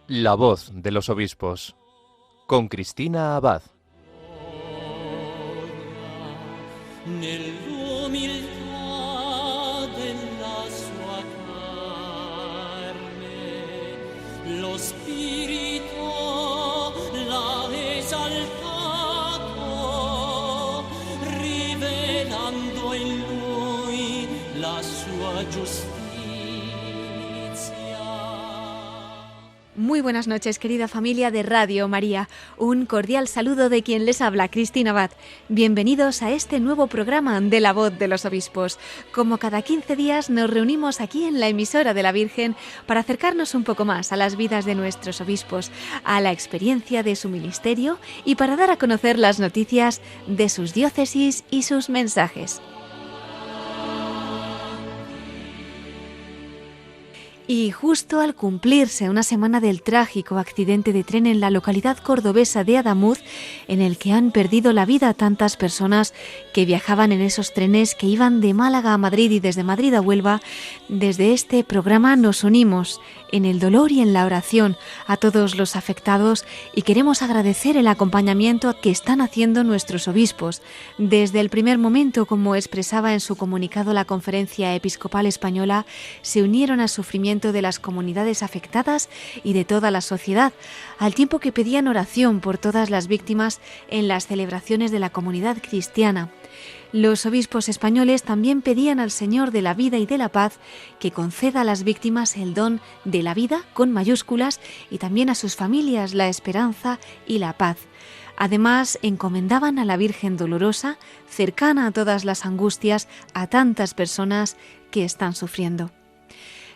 La voz de los obispos, con Cristina Abad. Nell'umiltà della sua carne, lo Spirito l'ha esaltato, rivelando in lui la sua giustizia. Muy buenas noches, querida familia de Radio María. Un cordial saludo de quien les habla, Cristina Abad. Bienvenidos a este nuevo programa de La Voz de los Obispos. Como cada 15 días nos reunimos aquí en la emisora de la Virgen para acercarnos un poco más a las vidas de nuestros obispos, a la experiencia de su ministerio y para dar a conocer las noticias de sus diócesis y sus mensajes. Y justo al cumplirse una semana del trágico accidente de tren en la localidad cordobesa de Adamuz, en el que han perdido la vida tantas personas que viajaban en esos trenes que iban de Málaga a Madrid y desde Madrid a Huelva, desde este programa nos unimos en el dolor y en la oración a todos los afectados y queremos agradecer el acompañamiento que están haciendo nuestros obispos. Desde el primer momento, como expresaba en su comunicado la Conferencia Episcopal Española, se unieron al sufrimiento de las comunidades afectadas y de toda la sociedad, al tiempo que pedían oración por todas las víctimas en las celebraciones de la comunidad cristiana. Los obispos españoles también pedían al Señor de la vida y de la paz que conceda a las víctimas el don de la vida con mayúsculas y también a sus familias la esperanza y la paz. Además, encomendaban a la Virgen Dolorosa, cercana a todas las angustias, a tantas personas que están sufriendo.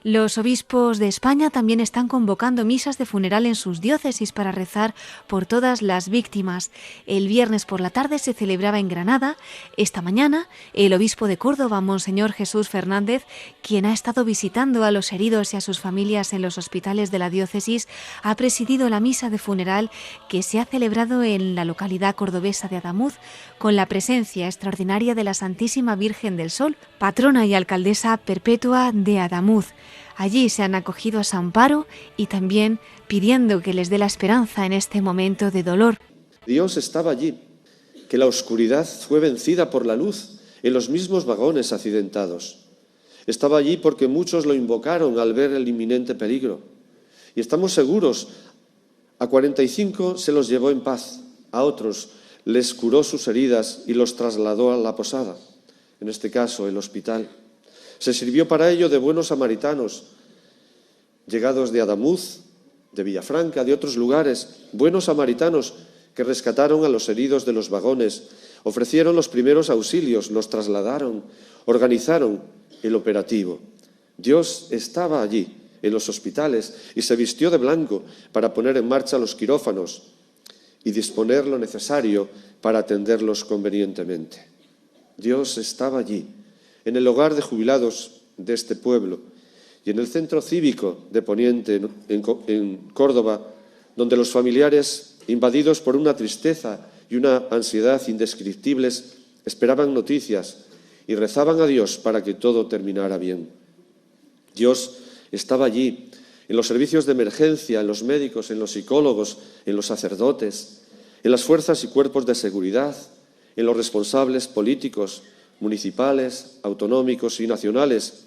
Los obispos de España también están convocando misas de funeral en sus diócesis para rezar por todas las víctimas. El viernes por la tarde se celebraba en Granada. Esta mañana, el obispo de Córdoba, Monseñor Jesús Fernández, quien ha estado visitando a los heridos y a sus familias en los hospitales de la diócesis, ha presidido la misa de funeral que se ha celebrado en la localidad cordobesa de Adamuz, con la presencia extraordinaria de la Santísima Virgen del Sol, patrona y alcaldesa perpetua de Adamuz. Allí se han acogido a su amparo y también pidiendo que les dé la esperanza en este momento de dolor. Dios estaba allí, que la oscuridad fue vencida por la luz en los mismos vagones accidentados. Estaba allí porque muchos lo invocaron al ver el inminente peligro. Y estamos seguros, a 45 se los llevó en paz, a otros les curó sus heridas y los trasladó a la posada, en este caso el hospital. Se sirvió para ello de buenos samaritanos, llegados de Adamuz, de Villafranca, de otros lugares, buenos samaritanos que rescataron a los heridos de los vagones, ofrecieron los primeros auxilios, los trasladaron, organizaron el operativo. Dios estaba allí, en los hospitales, y se vistió de blanco para poner en marcha los quirófanos y disponer lo necesario para atenderlos convenientemente. Dios estaba allí, en el hogar de jubilados de este pueblo y en el centro cívico de Poniente, en Córdoba, donde los familiares, invadidos por una tristeza y una ansiedad indescriptibles, esperaban noticias y rezaban a Dios para que todo terminara bien. Dios estaba allí, en los servicios de emergencia, en los médicos, en los psicólogos, en los sacerdotes, en las fuerzas y cuerpos de seguridad, en los responsables políticos, municipales, autonómicos y nacionales,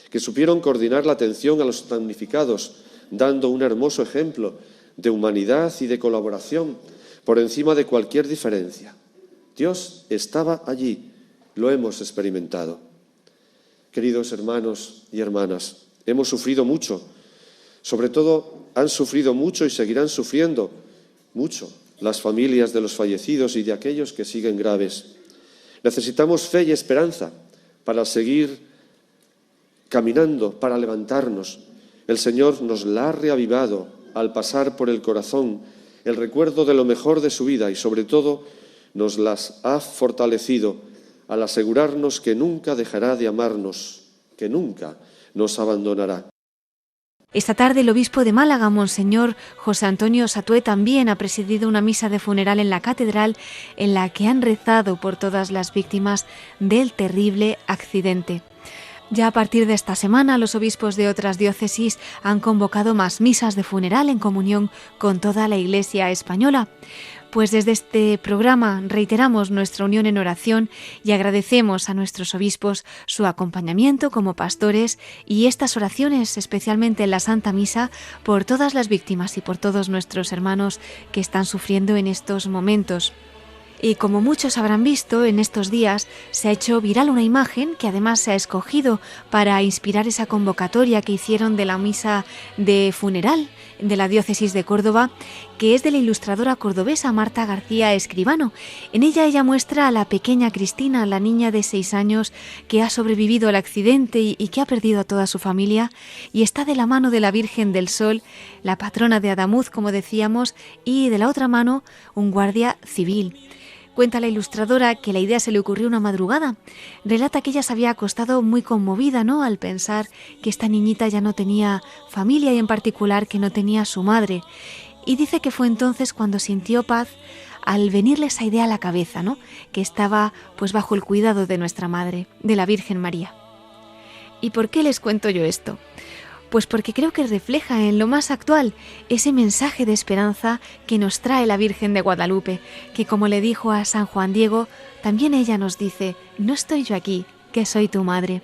que supieron coordinar la atención a los damnificados, dando un hermoso ejemplo de humanidad y de colaboración por encima de cualquier diferencia. Dios estaba allí, lo hemos experimentado. Queridos hermanos y hermanas, hemos sufrido mucho, sobre todo han sufrido mucho y seguirán sufriendo mucho las familias de los fallecidos y de aquellos que siguen graves. Necesitamos fe y esperanza para seguir caminando, para levantarnos. El Señor nos la ha reavivado al pasar por el corazón el recuerdo de lo mejor de su vida y sobre todo nos las ha fortalecido al asegurarnos que nunca dejará de amarnos, que nunca nos abandonará. Esta tarde el obispo de Málaga, Monseñor José Antonio Satué, también ha presidido una misa de funeral en la catedral en la que han rezado por todas las víctimas del terrible accidente. Ya a partir de esta semana, los obispos de otras diócesis han convocado más misas de funeral en comunión con toda la Iglesia española. Pues desde este programa reiteramos nuestra unión en oración y agradecemos a nuestros obispos su acompañamiento como pastores y estas oraciones, especialmente en la Santa Misa, por todas las víctimas y por todos nuestros hermanos que están sufriendo en estos momentos. Y como muchos habrán visto, en estos días se ha hecho viral una imagen que además se ha escogido para inspirar esa convocatoria que hicieron de la misa de funeral de la diócesis de Córdoba, que es de la ilustradora cordobesa Marta García Escribano. En ella ella muestra a la pequeña Cristina, la niña de 6 años que ha sobrevivido al accidente y que ha perdido a toda su familia, y está de la mano de la Virgen del Sol, la patrona de Adamuz, como decíamos, y de la otra mano un guardia civil. Cuenta la ilustradora que la idea se le ocurrió una madrugada. Relata que ella se había acostado muy conmovida, ¿no?, al pensar que esta niñita ya no tenía familia y en particular que no tenía a su madre. Y dice que fue entonces cuando sintió paz al venirle esa idea a la cabeza, ¿no?, que estaba pues bajo el cuidado de nuestra madre, de la Virgen María. ¿Y por qué les cuento yo esto? Pues porque creo que refleja en lo más actual ese mensaje de esperanza que nos trae la Virgen de Guadalupe, que como le dijo a San Juan Diego, también ella nos dice: no estoy yo aquí, que soy tu madre.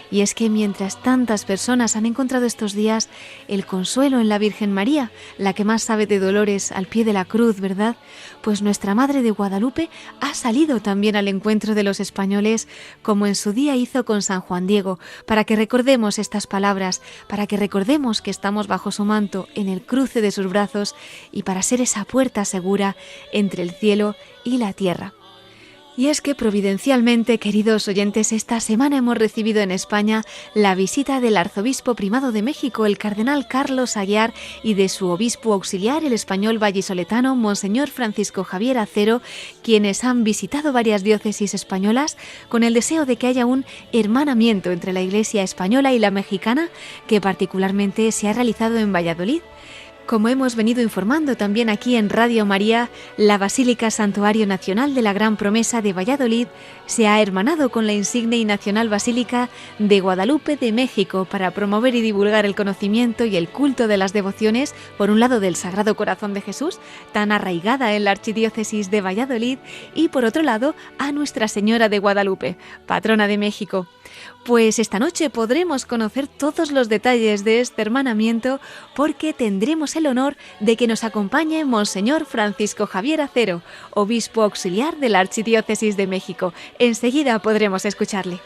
Y es que mientras tantas personas han encontrado estos días el consuelo en la Virgen María, la que más sabe de dolores al pie de la cruz, ¿verdad?, pues nuestra Madre de Guadalupe ha salido también al encuentro de los españoles, como en su día hizo con San Juan Diego, para que recordemos estas palabras, para que recordemos que estamos bajo su manto, en el cruce de sus brazos, y para ser esa puerta segura entre el cielo y la tierra. Y es que providencialmente, queridos oyentes, esta semana hemos recibido en España la visita del arzobispo primado de México, el cardenal Carlos Aguiar, y de su obispo auxiliar, el español vallisoletano, Monseñor Francisco Javier Acero, quienes han visitado varias diócesis españolas con el deseo de que haya un hermanamiento entre la Iglesia española y la mexicana, que particularmente se ha realizado en Valladolid. Como hemos venido informando también aquí en Radio María, la Basílica Santuario Nacional de la Gran Promesa de Valladolid se ha hermanado con la insigne y nacional Basílica de Guadalupe de México para promover y divulgar el conocimiento y el culto de las devociones, por un lado del Sagrado Corazón de Jesús, tan arraigada en la Archidiócesis de Valladolid, y por otro lado a Nuestra Señora de Guadalupe, patrona de México. Pues esta noche podremos conocer todos los detalles de este hermanamiento, porque tendremos el honor de que nos acompañe Monseñor Francisco Javier Acero, obispo auxiliar de la Archidiócesis de México. Enseguida podremos escucharle.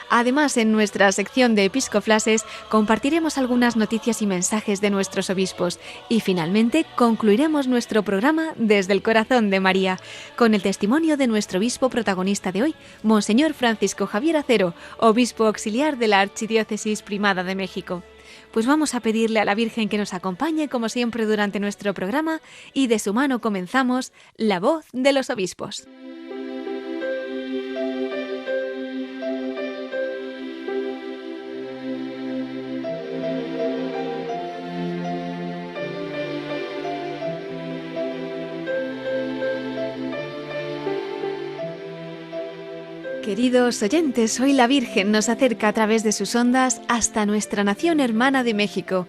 Además, en nuestra sección de Episcoflases compartiremos algunas noticias y mensajes de nuestros obispos. Y finalmente concluiremos nuestro programa desde el corazón de María, con el testimonio de nuestro obispo protagonista de hoy, Monseñor Francisco Javier Acero, obispo auxiliar de la Archidiócesis Primada de México. Pues vamos a pedirle a la Virgen que nos acompañe, como siempre, durante nuestro programa, y de su mano comenzamos La Voz de los Obispos. Queridos oyentes, hoy la Virgen nos acerca a través de sus ondas hasta nuestra nación hermana de México.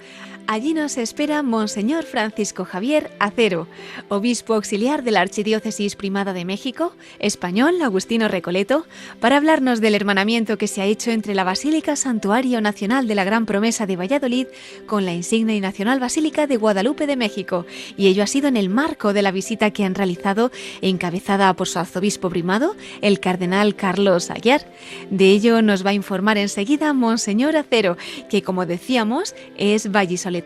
Allí nos espera Monseñor Francisco Javier Acero, obispo auxiliar de la Archidiócesis Primada de México, español, agustino recoleto, para hablarnos del hermanamiento que se ha hecho entre la Basílica Santuario Nacional de la Gran Promesa de Valladolid con la insigne y nacional Basílica de Guadalupe de México, y ello ha sido en el marco de la visita que han realizado, encabezada por su arzobispo primado, el cardenal Carlos Aguiar. De ello nos va a informar enseguida Monseñor Acero, que, como decíamos, es vallisoletano.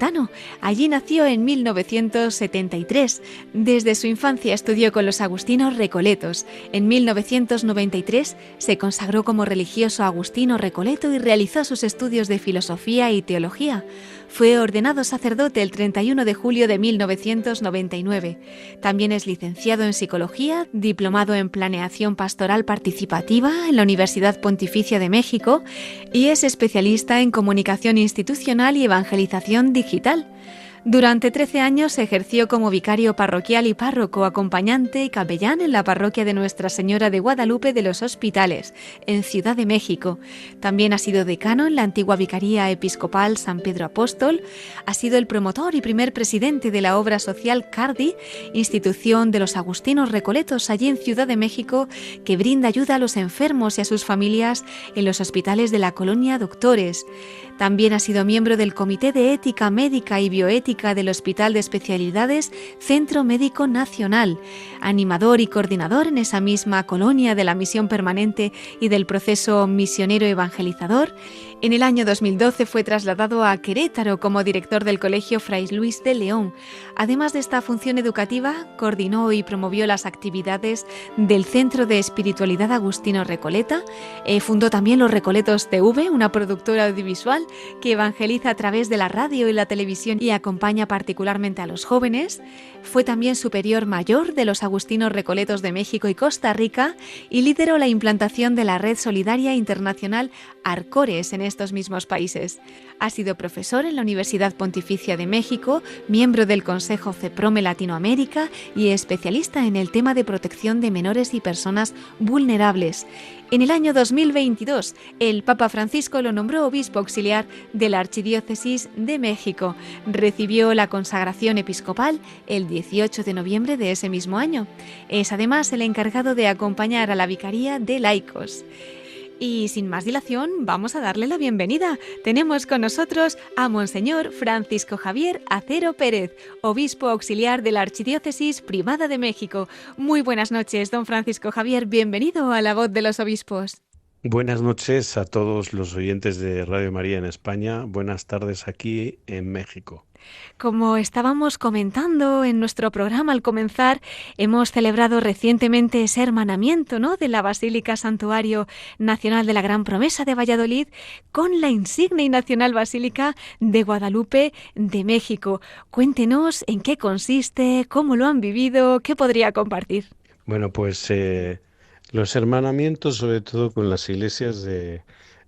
Allí nació en 1973. Desde su infancia estudió con los agustinos recoletos. En 1993 se consagró como religioso agustino recoleto y realizó sus estudios de filosofía y teología. Fue ordenado sacerdote el 31 de julio de 1999. También es licenciado en Psicología, diplomado en Planeación Pastoral Participativa en la Universidad Pontificia de México y es especialista en Comunicación Institucional y Evangelización Digital. Durante 13 años ejerció como vicario parroquial y párroco acompañante y capellán en la parroquia de Nuestra Señora de Guadalupe de los Hospitales, en Ciudad de México. También ha sido decano en la antigua Vicaría Episcopal San Pedro Apóstol. Ha sido el promotor y primer presidente de la obra social Cardi, institución de los agustinos recoletos allí en Ciudad de México, que brinda ayuda a los enfermos y a sus familias en los hospitales de la colonia Doctores. También ha sido miembro del Comité de Ética Médica y Bioética del Hospital de Especialidades Centro Médico Nacional, animador y coordinador en esa misma colonia de la misión permanente y del proceso misionero evangelizador. En el año 2012 fue trasladado a Querétaro como director del Colegio Fray Luis de León. Además de esta función educativa, coordinó y promovió las actividades del Centro de Espiritualidad Agustino Recoleta. Fundó también Los Recoletos TV, una productora audiovisual que evangeliza a través de la radio y la televisión y acompaña particularmente a los jóvenes. Fue también superior mayor de los Agustinos Recoletos de México y Costa Rica y lideró la implantación de la Red Solidaria Internacional Arcores en estos mismos países. Ha sido profesor en la Universidad Pontificia de México, miembro del Consejo CEPROME Latinoamérica y especialista en el tema de protección de menores y personas vulnerables. En el año 2022, el Papa Francisco lo nombró obispo auxiliar de la Archidiócesis de México. Recibió la consagración episcopal el 18 de noviembre de ese mismo año. Es además el encargado de acompañar a la Vicaría de Laicos. Y sin más dilación, vamos a darle la bienvenida. Tenemos con nosotros a Monseñor Francisco Javier Acero Pérez, obispo auxiliar de la Archidiócesis Primada de México. Muy buenas noches, don Francisco Javier. Bienvenido a La Voz de los Obispos. Buenas noches a todos los oyentes de Radio María en España. Buenas tardes aquí en México. Como estábamos comentando en nuestro programa al comenzar, hemos celebrado recientemente ese hermanamiento, ¿no?, de la Basílica Santuario Nacional de la Gran Promesa de Valladolid con la insigne y nacional Basílica de Guadalupe de México. Cuéntenos en qué consiste, cómo lo han vivido, qué podría compartir. Bueno, pues los hermanamientos, sobre todo con las iglesias de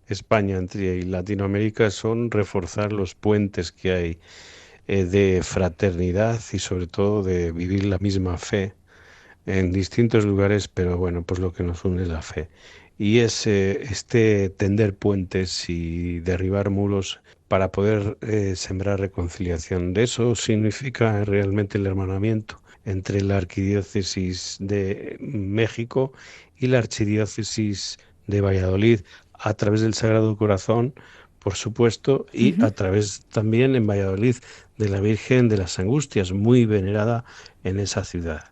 España y Latinoamérica, son reforzar los puentes que hay de fraternidad y sobre todo de vivir la misma fe en distintos lugares, pero bueno, pues lo que nos une es la fe. Y es tender puentes y derribar muros para poder sembrar reconciliación. De eso significa realmente el hermanamiento entre la Arquidiócesis de México y la Archidiócesis de Valladolid, a través del Sagrado Corazón, por supuesto, y a través también en Valladolid de la Virgen de las Angustias, muy venerada en esa ciudad.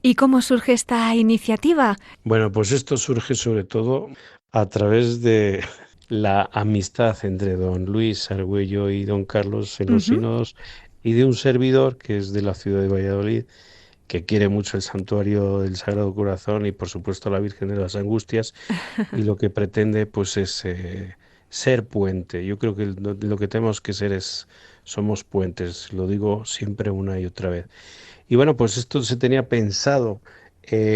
¿Y cómo surge esta iniciativa? Bueno, pues esto surge sobre todo a través de la amistad entre don Luis Argüello y don Carlos en los sínodos, y de un servidor que es de la ciudad de Valladolid, que quiere mucho el santuario del Sagrado Corazón y por supuesto la Virgen de las Angustias, y lo que pretende pues es ser puente. Yo creo que lo que tenemos que ser somos puentes, lo digo siempre una y otra vez. Y bueno, pues esto se tenía pensado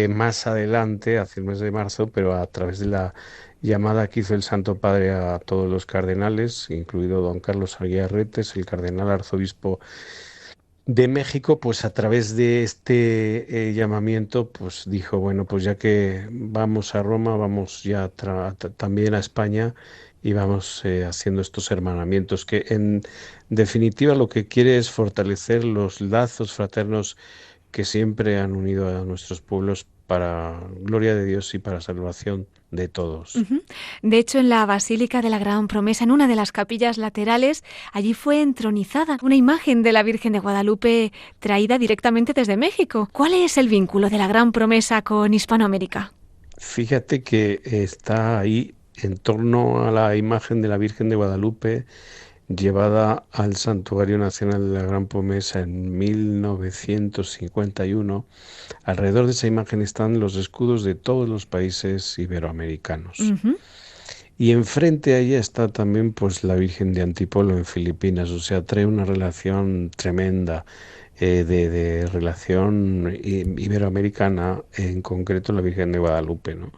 más adelante, hacia el mes de marzo, pero a través de la llamada que hizo el Santo Padre a todos los cardenales, incluido don Carlos Arguiarretes, el cardenal arzobispo de México, pues a través de este llamamiento, pues dijo, bueno, pues ya que vamos a Roma, vamos ya también a España y vamos haciendo estos hermanamientos, que en definitiva lo que quiere es fortalecer los lazos fraternos que siempre han unido a nuestros pueblos para gloria de Dios y para salvación de todos. De hecho, en la Basílica de la Gran Promesa, en una de las capillas laterales, allí fue entronizada una imagen de la Virgen de Guadalupe traída directamente desde México. ¿Cuál es el vínculo de la Gran Promesa con Hispanoamérica? Fíjate que está ahí en torno a la imagen de la Virgen de Guadalupe llevada al Santuario Nacional de la Gran Promesa en 1951. Alrededor de esa imagen están los escudos de todos los países iberoamericanos. Y enfrente a ella está también pues la Virgen de Antipolo en Filipinas, o sea, trae una relación tremenda de relación iberoamericana, en concreto la Virgen de Guadalupe, ¿no?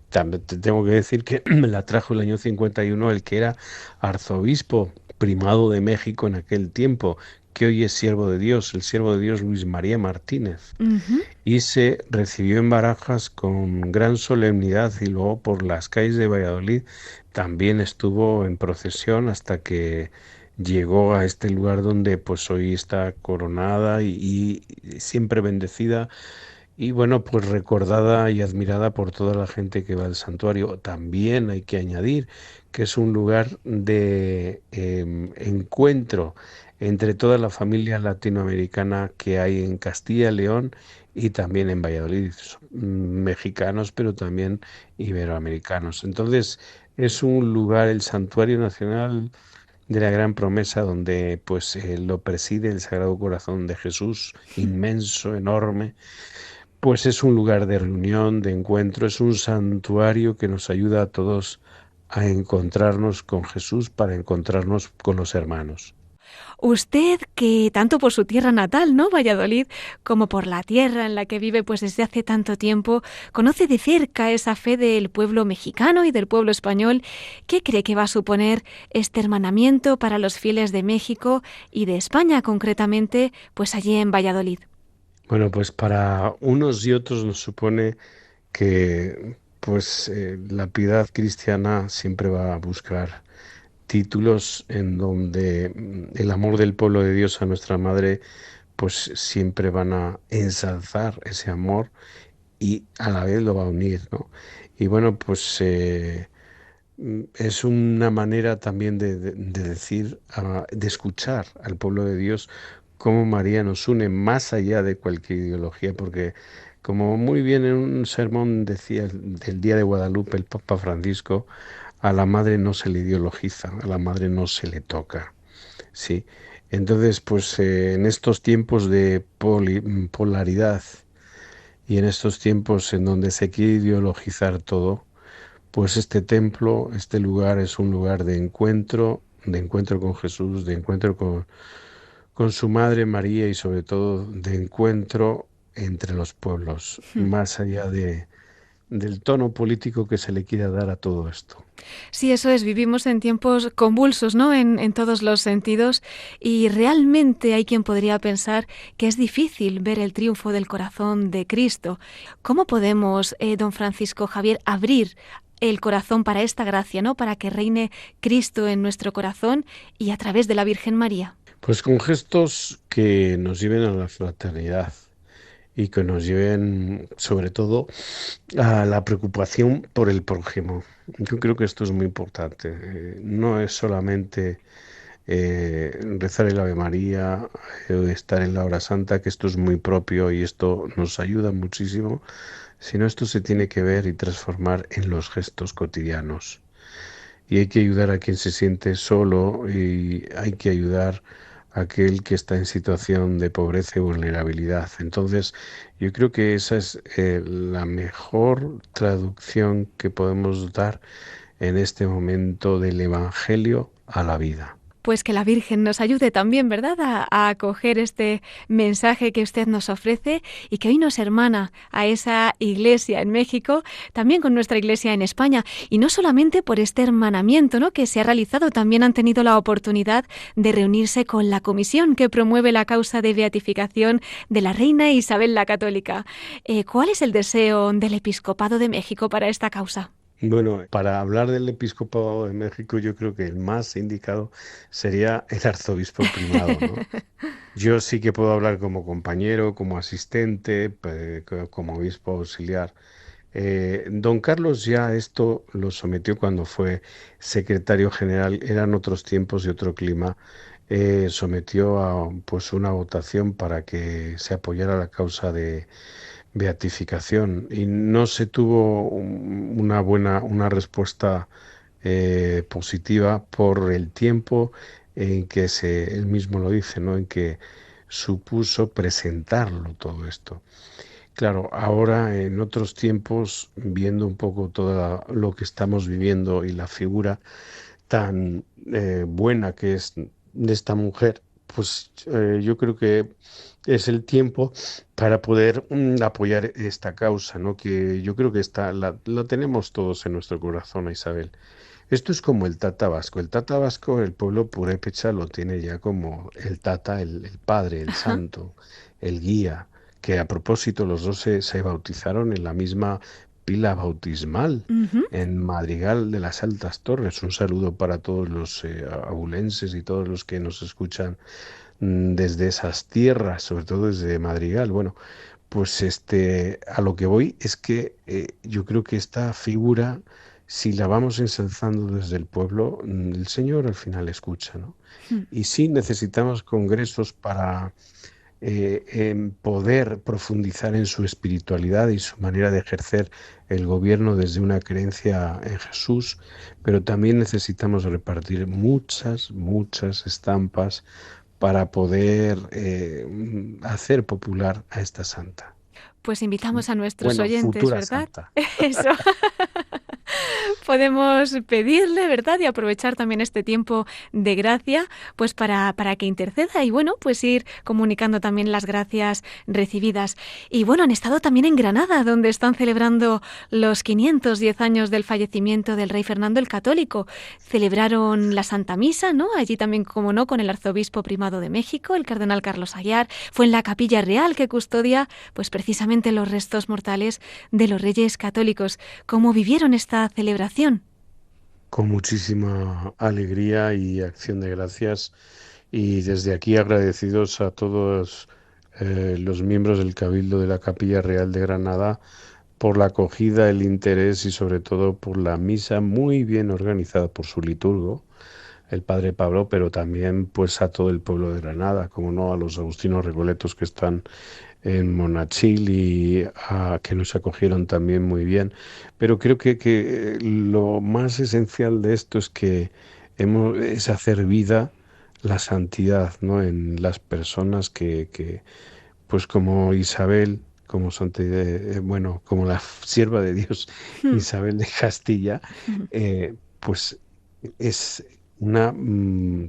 También te tengo que decir que me la trajo el año 51 el que era arzobispo primado de México en aquel tiempo, que hoy es siervo de Dios, el siervo de Dios Luis María Martínez, Ujú. y se recibió en Barajas con gran solemnidad y luego por las calles de Valladolid también estuvo en procesión hasta que llegó a este lugar donde pues hoy está coronada y siempre bendecida y bueno, pues recordada y admirada por toda la gente que va al santuario. También hay que añadir que es un lugar de encuentro entre toda la familia latinoamericana que hay en Castilla y León y también en Valladolid, mexicanos, pero también iberoamericanos. Entonces, es un lugar, el Santuario Nacional de la Gran Promesa, donde pues lo preside el Sagrado Corazón de Jesús, inmenso, enorme, pues es un lugar de reunión, de encuentro, es un santuario que nos ayuda a todos a encontrarnos con Jesús para encontrarnos con los hermanos. Usted, que tanto por su tierra natal, ¿no?, Valladolid, como por la tierra en la que vive pues desde hace tanto tiempo, conoce de cerca esa fe del pueblo mexicano y del pueblo español. ¿Qué cree que va a suponer este hermanamiento para los fieles de México y de España concretamente, pues allí en Valladolid? Bueno, pues para unos y otros nos supone que pues la piedad cristiana siempre va a buscar títulos en donde el amor del pueblo de Dios a nuestra madre pues siempre van a ensalzar ese amor y a la vez lo va a unir, ¿no? Y bueno, pues es una manera también de decir, de escuchar al pueblo de Dios cómo María nos une más allá de cualquier ideología, porque como muy bien en un sermón decía del Día de Guadalupe el Papa Francisco, a la madre no se le ideologiza, a la madre no se le toca, ¿sí? Entonces, pues en estos tiempos de polaridad y en estos tiempos en donde se quiere ideologizar todo, pues este templo, este lugar es un lugar de encuentro con Jesús, de encuentro con su madre María y sobre todo de encuentro entre los pueblos, más allá del tono político que se le quiera dar a todo esto. Sí, eso es, vivimos en tiempos convulsos, ¿no?, en todos los sentidos, y realmente hay quien podría pensar que es difícil ver el triunfo del corazón de Cristo. ¿Cómo podemos, don Francisco Javier, abrir el corazón para esta gracia, ¿no?, para que reine Cristo en nuestro corazón y a través de la Virgen María? Pues con gestos que nos lleven a la fraternidad y que nos lleven sobre todo a la preocupación por el prójimo. Yo creo que esto es muy importante. No es solamente rezar el Ave María, estar en la hora santa, que esto es muy propio y esto nos ayuda muchísimo, sino esto se tiene que ver y transformar en los gestos cotidianos. Y hay que ayudar a quien se siente solo y hay que ayudar a aquel que está en situación de pobreza y vulnerabilidad. Entonces, yo creo que esa es la mejor traducción que podemos dar en este momento del Evangelio a la vida. Pues que la Virgen nos ayude también, ¿verdad?, a acoger este mensaje que usted nos ofrece y que hoy nos hermana a esa iglesia en México, también con nuestra iglesia en España. Y no solamente por este hermanamiento, ¿no?, que se ha realizado, también han tenido la oportunidad de reunirse con la comisión que promueve la causa de beatificación de la reina Isabel la Católica. ¿Cuál es el deseo del Episcopado de México para esta causa? Bueno, para hablar del Episcopado de México, yo creo que el más indicado sería el arzobispo primado, ¿no? Yo sí que puedo hablar como compañero, como asistente, como obispo auxiliar. Don Carlos ya esto lo sometió cuando fue secretario general, eran otros tiempos y otro clima. Sometió a pues una votación para que se apoyara la causa de beatificación y no se tuvo una respuesta positiva por el tiempo en que él mismo lo dice, ¿no?, en que supuso presentarlo todo esto. Claro, ahora en otros tiempos, viendo un poco todo lo que estamos viviendo y la figura tan buena que es de esta mujer, pues yo creo que es el tiempo para poder apoyar esta causa, ¿no?, que yo creo que la tenemos todos en nuestro corazón, a Isabel. Esto es como el Tata Vasco. El Tata Vasco, el pueblo purépecha lo tiene ya como el Tata, el padre, el Ajá. santo, el guía, que a propósito los dos se bautizaron en la misma pila bautismal Ujú. en Madrigal de las Altas Torres. Un saludo para todos los abulenses y todos los que nos escuchan desde esas tierras, sobre todo desde Madrigal. Bueno, pues a lo que voy es que yo creo que esta figura, si la vamos ensalzando desde el pueblo, el Señor al final escucha, ¿no? Mm. Y sí necesitamos congresos para poder profundizar en su espiritualidad y su manera de ejercer el gobierno desde una creencia en Jesús, pero también necesitamos repartir muchas estampas para poder hacer popular a esta santa. Pues invitamos a nuestros Bueno, oyentes, futura ¿verdad? santa. Eso. Podemos pedirle, ¿verdad? Y aprovechar también este tiempo de gracia, pues para que interceda y bueno, pues ir comunicando también las gracias recibidas. Y bueno, han estado también en Granada, donde están celebrando los 510 años del fallecimiento del rey Fernando el Católico. Celebraron la Santa Misa, ¿no? Allí también, como no, con el arzobispo primado de México, el cardenal Carlos Aguiar. Fue en la Capilla Real que custodia, pues precisamente los restos mortales de los reyes católicos. ¿Cómo vivieron esta celebración? Con muchísima alegría y acción de gracias, y desde aquí agradecidos a todos los miembros del Cabildo de la Capilla Real de Granada por la acogida, el interés y sobre todo por la misa muy bien organizada por su liturgo, el padre Pablo, pero también pues a todo el pueblo de Granada, como no, a los agustinos recoletos que están en Monachil y que nos acogieron también muy bien. Pero creo que lo más esencial de esto es que es hacer vida la santidad, ¿no? En las personas pues como Isabel, como bueno, como la sierva de Dios, Hmm. Isabel de Castilla, pues es una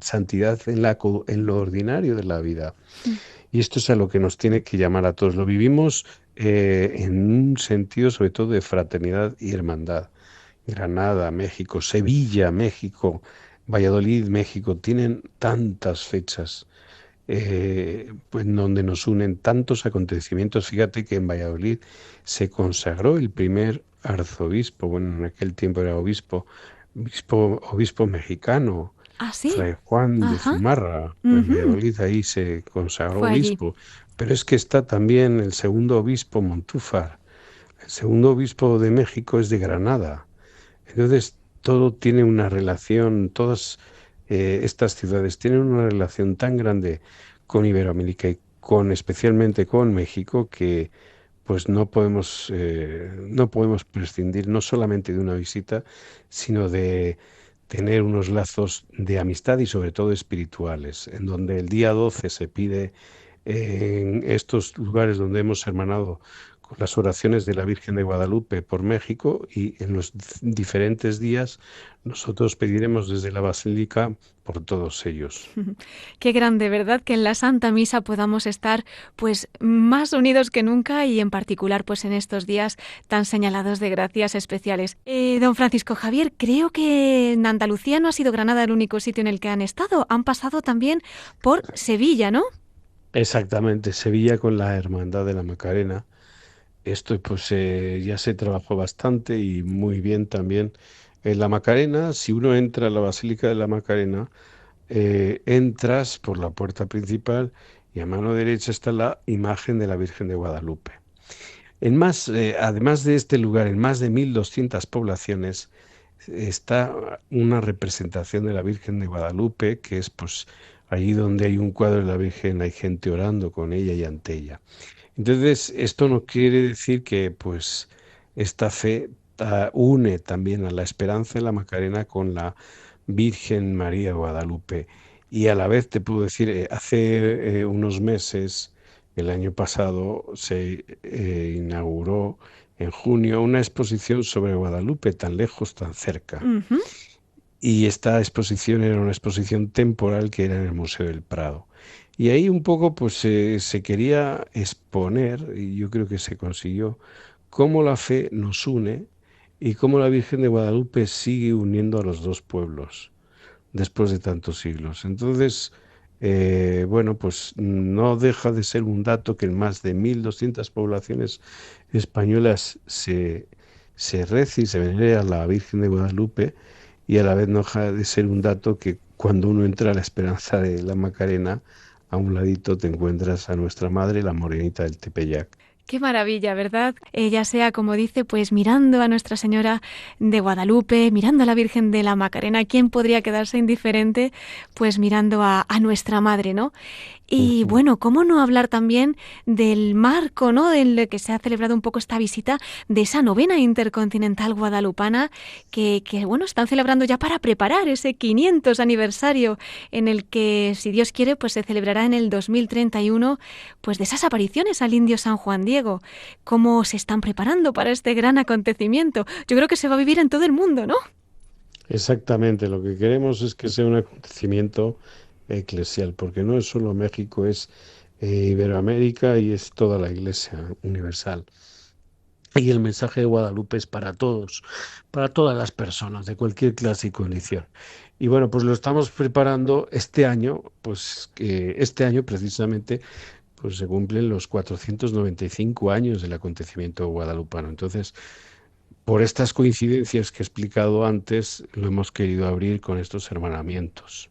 santidad en lo ordinario de la vida. Y esto es a lo que nos tiene que llamar a todos. Lo vivimos en un sentido sobre todo de fraternidad y hermandad. Granada, México, Sevilla, México, Valladolid, México, tienen tantas fechas pues donde nos unen tantos acontecimientos. Fíjate que en Valladolid se consagró el primer arzobispo, bueno, en aquel tiempo era obispo mexicano, Ah, sí. Fray Juan de Ajá. Zumárraga. En Ujú. Valladolid ahí se consagró Fue allí. obispo, pero es que está también el segundo obispo Montúfar. El segundo obispo de México es de Granada. Entonces, todo tiene una relación, todas estas ciudades tienen una relación tan grande con Iberoamérica y especialmente con México, que pues no podemos prescindir no solamente de una visita, sino de tener unos lazos de amistad y sobre todo espirituales, en donde el día 12 se pide en estos lugares donde hemos hermanado con las oraciones de la Virgen de Guadalupe por México, y en los diferentes días nosotros pediremos desde la Basílica por todos ellos. Qué grande, ¿verdad? Que en la Santa Misa podamos estar pues más unidos que nunca y en particular pues en estos días tan señalados de gracias especiales. Don Francisco Javier, creo que en Andalucía no ha sido Granada el único sitio en el que han estado. Han pasado también por Sevilla, ¿no? Exactamente, Sevilla con la Hermandad de la Macarena. Esto pues ya se trabajó bastante y muy bien también. En la Macarena, si uno entra a la Basílica de la Macarena, entras por la puerta principal y a mano derecha está la imagen de la Virgen de Guadalupe. Además de este lugar, en más de 1.200 poblaciones está una representación de la Virgen de Guadalupe, que es pues allí donde hay un cuadro de la Virgen, hay gente orando con ella y ante ella. Entonces, esto no quiere decir que pues esta fe une también a la esperanza de la Macarena con la Virgen María Guadalupe. Y a la vez te puedo decir, hace unos meses, el año pasado, se inauguró en junio una exposición sobre Guadalupe, tan lejos, tan cerca. Ujú. Y esta exposición era una exposición temporal que era en el Museo del Prado. Y ahí un poco pues se quería exponer, y yo creo que se consiguió, cómo la fe nos une y cómo la Virgen de Guadalupe sigue uniendo a los dos pueblos después de tantos siglos. Entonces, bueno, pues no deja de ser un dato que en más de 1.200 poblaciones españolas se rece y se venera a la Virgen de Guadalupe, y a la vez no deja de ser un dato que cuando uno entra a la Esperanza de la Macarena, a un ladito te encuentras a nuestra madre, la Morenita del Tepeyac. Qué maravilla, ¿verdad? Ya sea, como dice, pues mirando a Nuestra Señora de Guadalupe, mirando a la Virgen de la Macarena, ¿quién podría quedarse indiferente? Pues mirando a nuestra Madre, ¿no? Y bueno, ¿cómo no hablar también del marco, ¿no?, en el que se ha celebrado un poco esta visita de esa novena intercontinental guadalupana que bueno, están celebrando ya para preparar ese 500 aniversario en el que, si Dios quiere, pues se celebrará en el 2031, pues de esas apariciones al indio San Juan Diego. ¿Cómo se están preparando para este gran acontecimiento? Yo creo que se va a vivir en todo el mundo, ¿no? Exactamente, lo que queremos es que sea un acontecimiento eclesial, porque no es solo México, es Iberoamérica y es toda la Iglesia universal. Y el mensaje de Guadalupe es para todos, para todas las personas de cualquier clase y condición. Y bueno, pues lo estamos preparando este año, pues que este año precisamente pues se cumplen los 495 años del acontecimiento guadalupano. Entonces, por estas coincidencias que he explicado antes, lo hemos querido abrir con estos hermanamientos.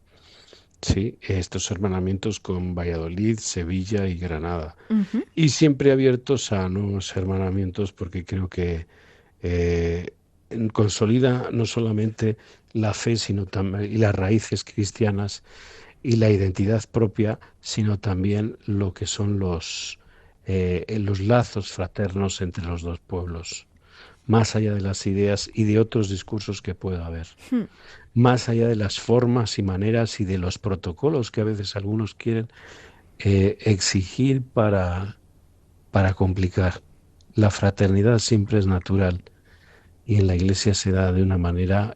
Sí, estos hermanamientos con Valladolid, Sevilla y Granada. Uh-huh. Y siempre abiertos a nuevos hermanamientos, porque creo que consolida no solamente la fe, sino también y las raíces cristianas y la identidad propia, sino también lo que son los lazos fraternos entre los dos pueblos, más allá de las ideas y de otros discursos que pueda haber. Más allá de las formas y maneras y de los protocolos que a veces algunos quieren exigir para complicar. La fraternidad siempre es natural y en la Iglesia se da de una manera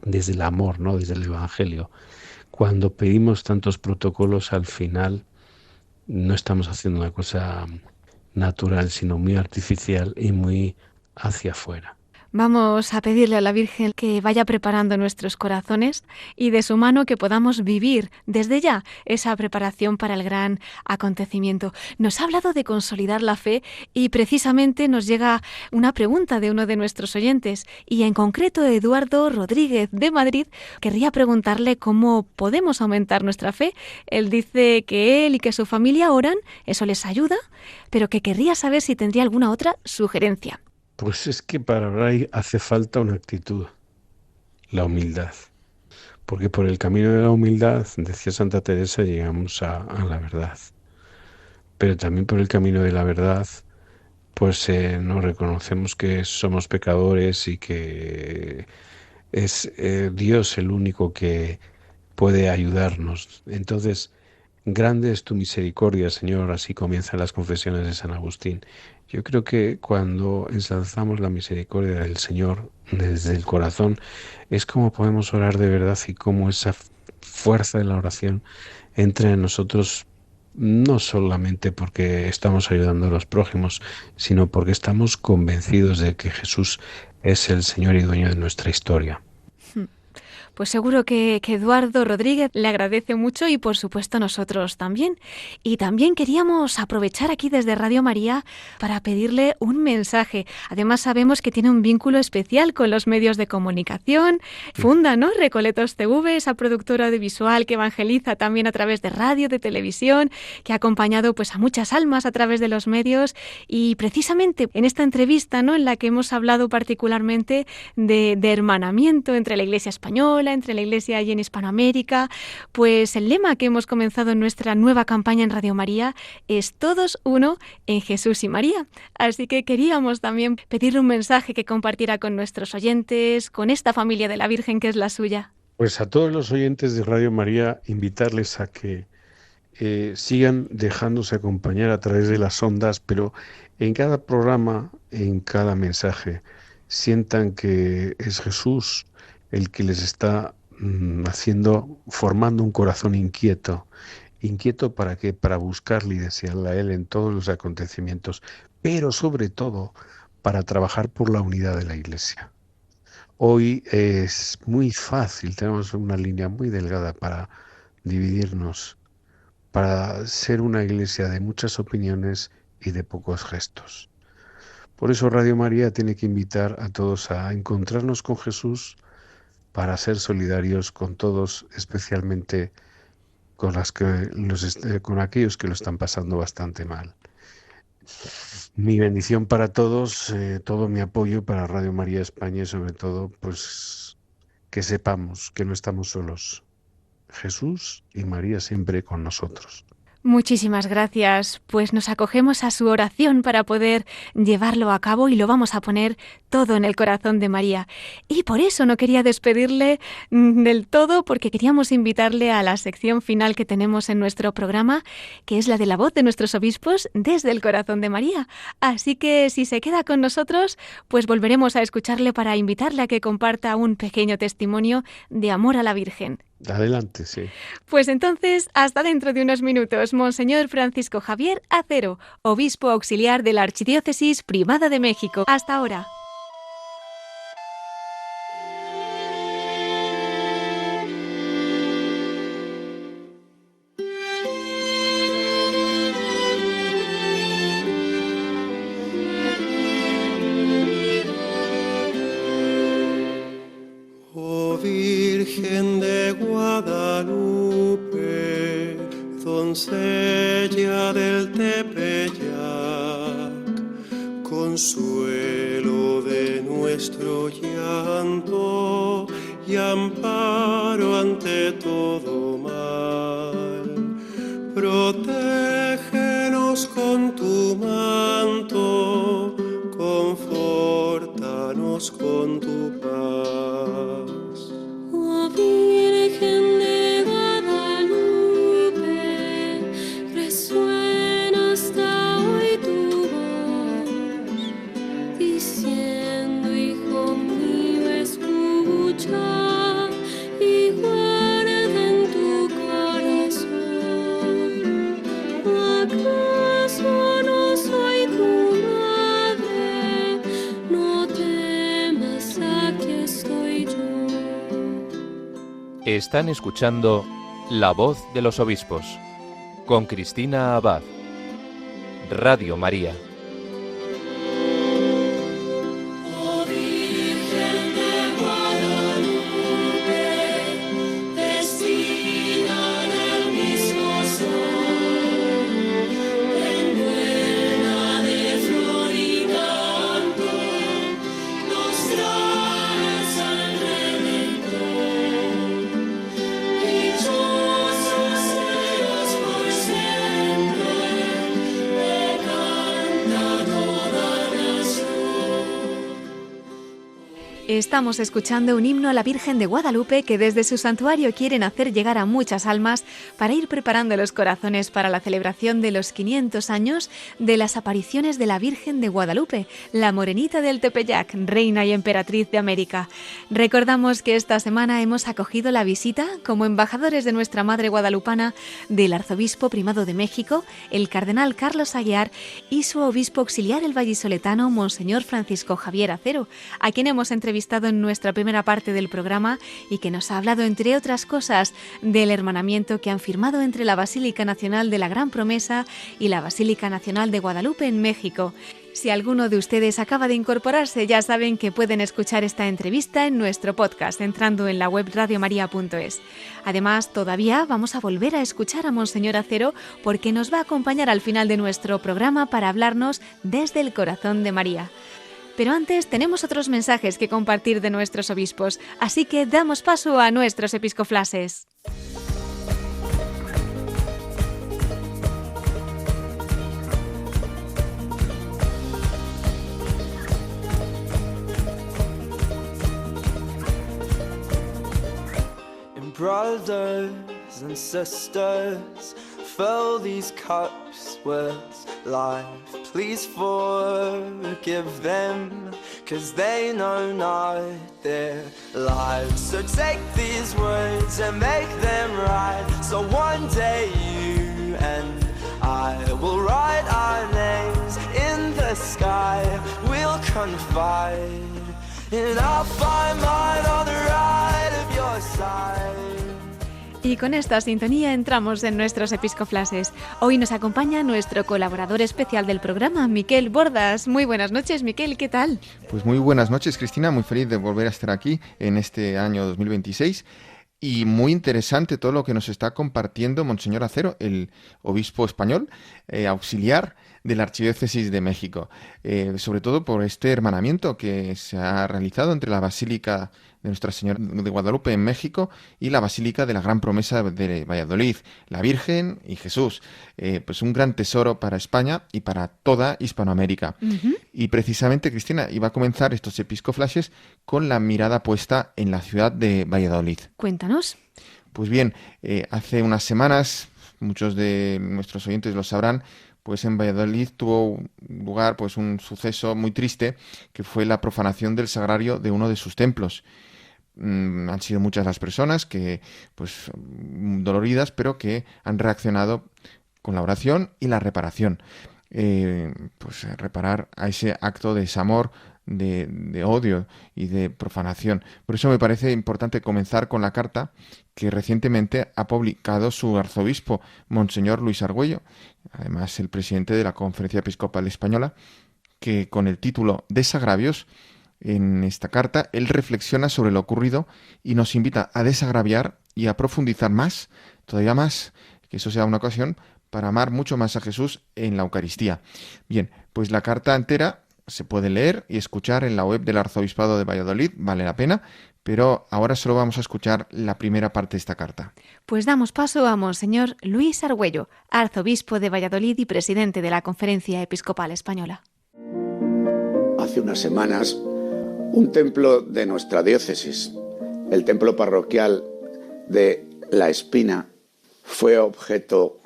desde el amor, ¿no?, desde el Evangelio. Cuando pedimos tantos protocolos, al final no estamos haciendo una cosa natural, sino muy artificial y muy hacia afuera. Vamos a pedirle a la Virgen que vaya preparando nuestros corazones y de su mano que podamos vivir desde ya esa preparación para el gran acontecimiento. Nos ha hablado de consolidar la fe y precisamente nos llega una pregunta de uno de nuestros oyentes y en concreto Eduardo Rodríguez de Madrid querría preguntarle cómo podemos aumentar nuestra fe. Él dice que él y que su familia oran, eso les ayuda, pero que querría saber si tendría alguna otra sugerencia. Pues es que para orar hace falta una actitud, la humildad. Porque por el camino de la humildad, decía Santa Teresa, llegamos a la verdad. Pero también por el camino de la verdad, pues nos reconocemos que somos pecadores y que es Dios el único que puede ayudarnos. Entonces, grande es tu misericordia, Señor, así comienzan las confesiones de San Agustín. Yo creo que cuando ensalzamos la misericordia del Señor desde el corazón, es como podemos orar de verdad y cómo esa fuerza de la oración entra en nosotros, no solamente porque estamos ayudando a los prójimos, sino porque estamos convencidos de que Jesús es el Señor y dueño de nuestra historia. Pues seguro que Eduardo Rodríguez le agradece mucho y por supuesto nosotros también. Y también queríamos aprovechar aquí desde Radio María para pedirle un mensaje. Además sabemos que tiene un vínculo especial con los medios de comunicación. Funda, ¿no?, Recoletos TV, esa productora audiovisual que evangeliza también a través de radio, de televisión, que ha acompañado pues a muchas almas a través de los medios. Y precisamente en esta entrevista, ¿no?, en la que hemos hablado particularmente de hermanamiento entre la Iglesia española, entre la Iglesia y en Hispanoamérica, pues el lema que hemos comenzado en nuestra nueva campaña en Radio María es todos uno en Jesús y María. Así que queríamos también pedirle un mensaje que compartiera con nuestros oyentes, con esta familia de la Virgen que es la suya. Pues a todos los oyentes de Radio María, invitarles a que sigan dejándose acompañar a través de las ondas, pero en cada programa, en cada mensaje, sientan que es Jesús el que les está formando un corazón inquieto. ¿Inquieto para qué? Para buscarle y desearle a Él en todos los acontecimientos, pero sobre todo para trabajar por la unidad de la Iglesia. Hoy es muy fácil, tenemos una línea muy delgada para dividirnos, para ser una Iglesia de muchas opiniones y de pocos gestos. Por eso Radio María tiene que invitar a todos a encontrarnos con Jesús para ser solidarios con todos, especialmente con aquellos que lo están pasando bastante mal. Mi bendición para todos, todo mi apoyo para Radio María España y sobre todo, pues que sepamos que no estamos solos. Jesús y María siempre con nosotros. Muchísimas gracias, pues nos acogemos a su oración para poder llevarlo a cabo y lo vamos a poner todo en el corazón de María. Y por eso no quería despedirle del todo, porque queríamos invitarle a la sección final que tenemos en nuestro programa, que es la de la voz de nuestros obispos desde el corazón de María. Así que si se queda con nosotros, pues volveremos a escucharle para invitarle a que comparta un pequeño testimonio de amor a la Virgen. Adelante, sí. Pues entonces, hasta dentro de unos minutos, Monseñor Francisco Javier Acero, obispo auxiliar de la Archidiócesis Primada de México. Hasta ahora. Virgen de Guadalupe, doncella del Tepeyac, consuelo de nuestro llanto y amparo ante todo mal, protégenos con tu manto, confórtanos con tu paz. Virgen de Guadalupe, resuena hasta hoy tu voz, diciendo, hijo mío, escucha y guarda en tu corazón. ¿Acaso no soy tu madre? No temas, aquí estoy yo. Están escuchando La Voz de los Obispos con Cristina Abad. Radio María. Estamos escuchando un himno a la Virgen de Guadalupe que desde su santuario quieren hacer llegar a muchas almas para ir preparando los corazones para la celebración de los 500 años de las apariciones de la Virgen de Guadalupe, la morenita del Tepeyac, reina y emperatriz de América. Recordamos que esta semana hemos acogido la visita como embajadores de nuestra Madre Guadalupana del Arzobispo Primado de México, el Cardenal Carlos Aguiar, y su obispo auxiliar el vallisoletano Monseñor Francisco Javier Acero, a quien hemos entrevistado en nuestra primera parte del programa y que nos ha hablado, entre otras cosas, del hermanamiento que han firmado entre la Basílica Nacional de la Gran Promesa y la Basílica Nacional de Guadalupe en México. Si alguno de ustedes acaba de incorporarse, ya saben que pueden escuchar esta entrevista en nuestro podcast entrando en la web radiomaria.es. Además, todavía vamos a volver a escuchar a Monseñor Acero porque nos va a acompañar al final de nuestro programa para hablarnos desde el corazón de María. Pero antes tenemos otros mensajes que compartir de nuestros obispos, así que damos paso a nuestros episcoflases. Brothers and sisters, fill these cups with life. Please forgive them, 'cause they know not their lives. So take these words and make them right, so one day you and I will write our names in the sky. We'll come divide, and I'll find mine on the right of your side. Y con esta sintonía entramos en nuestros episcoflases. Hoy nos acompaña nuestro colaborador especial del programa, Miquel Bordas. Muy buenas noches, Miquel, ¿qué tal? Pues muy buenas noches, Cristina, muy feliz de volver a estar aquí en este año 2026. Y muy interesante todo lo que nos está compartiendo Monseñor Acero, el obispo español, auxiliar de la Archidiócesis de México, sobre todo por este hermanamiento que se ha realizado entre la Basílica de Nuestra Señora de Guadalupe en México y la Basílica de la Gran Promesa de Valladolid, la Virgen y Jesús. Pues un gran tesoro para España y para toda Hispanoamérica. Uh-huh. Y precisamente, Cristina, iba a comenzar estos episcoflashes con la mirada puesta en la ciudad de Valladolid. Cuéntanos. Pues bien, hace unas semanas, muchos de nuestros oyentes lo sabrán, pues en Valladolid tuvo lugar pues un suceso muy triste, que fue la profanación del sagrario de uno de sus templos. Han sido muchas las personas que, pues, doloridas, pero que han reaccionado con la oración y la reparación. Pues reparar a ese acto de desamor, de odio y de profanación. Por eso me parece importante comenzar con la carta que recientemente ha publicado su arzobispo, Monseñor Luis Argüello, además el presidente de la Conferencia Episcopal Española, que con el título Desagravios, en esta carta, él reflexiona sobre lo ocurrido y nos invita a desagraviar y a profundizar más, todavía más, que eso sea una ocasión para amar mucho más a Jesús en la Eucaristía. Bien, pues la carta entera se puede leer y escuchar en la web del Arzobispado de Valladolid, vale la pena, pero ahora solo vamos a escuchar la primera parte de esta carta. Pues damos paso a Monseñor Luis Argüello, arzobispo de Valladolid y presidente de la Conferencia Episcopal Española. Hace unas semanas, un templo de nuestra diócesis, el templo parroquial de La Espina, fue objeto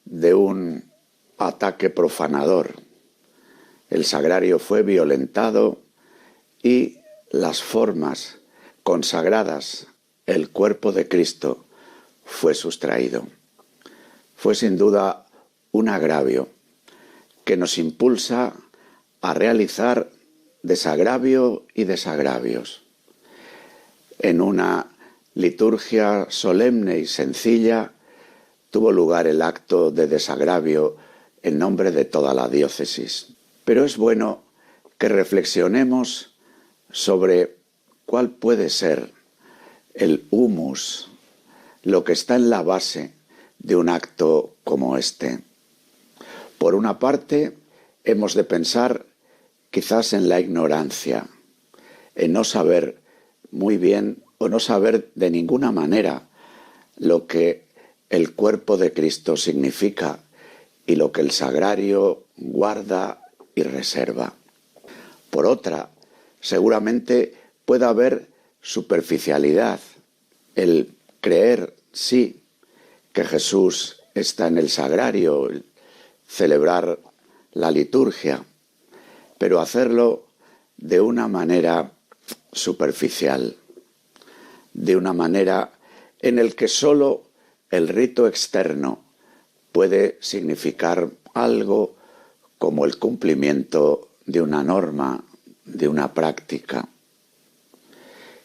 de un ataque profanador. El sagrario fue violentado y las formas consagradas, el cuerpo de Cristo, fue sustraído. Fue sin duda un agravio que nos impulsa a realizar desagravio y desagravios. En una liturgia solemne y sencilla tuvo lugar el acto de desagravio en nombre de toda la diócesis. Pero es bueno que reflexionemos sobre cuál puede ser el humus, lo que está en la base de un acto como este. Por una parte, hemos de pensar quizás en la ignorancia, en no saber muy bien o no saber de ninguna manera lo que el cuerpo de Cristo significa y lo que el sagrario guarda y reserva. Por otra, seguramente puede haber superficialidad, el creer, sí, que Jesús está en el sagrario, el celebrar la liturgia, pero hacerlo de una manera superficial, de una manera en el que solo el rito externo puede significar algo como el cumplimiento de una norma, de una práctica.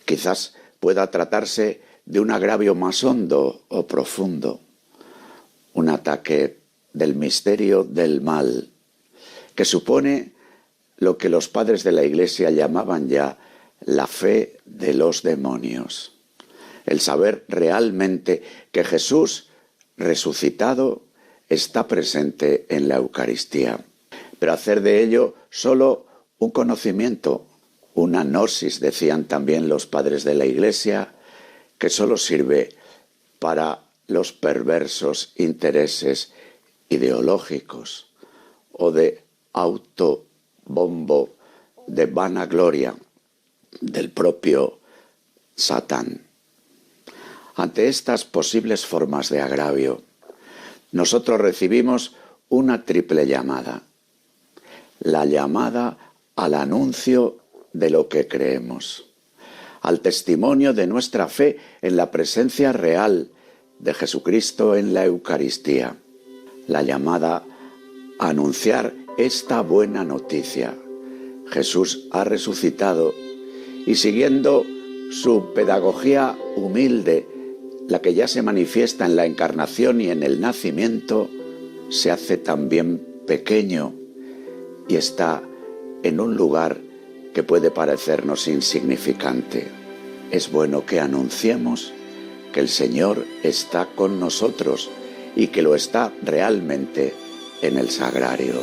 Quizás pueda tratarse de un agravio más hondo o profundo, un ataque del misterio del mal, que supone lo que los padres de la Iglesia llamaban ya la fe de los demonios. El saber realmente que Jesús resucitado está presente en la Eucaristía, pero hacer de ello solo un conocimiento, una gnosis, decían también los padres de la Iglesia, que solo sirve para los perversos intereses ideológicos o de autobombo, de vanagloria del propio Satán. Ante estas posibles formas de agravio, nosotros recibimos una triple llamada. La llamada al anuncio de lo que creemos, al testimonio de nuestra fe en la presencia real de Jesucristo en la Eucaristía, la llamada a anunciar esta buena noticia. Jesús ha resucitado y siguiendo su pedagogía humilde, la que ya se manifiesta en la encarnación y en el nacimiento, se hace también pequeño y está en un lugar que puede parecernos insignificante. Es bueno que anunciemos que el Señor está con nosotros y que lo está realmente en el sagrario.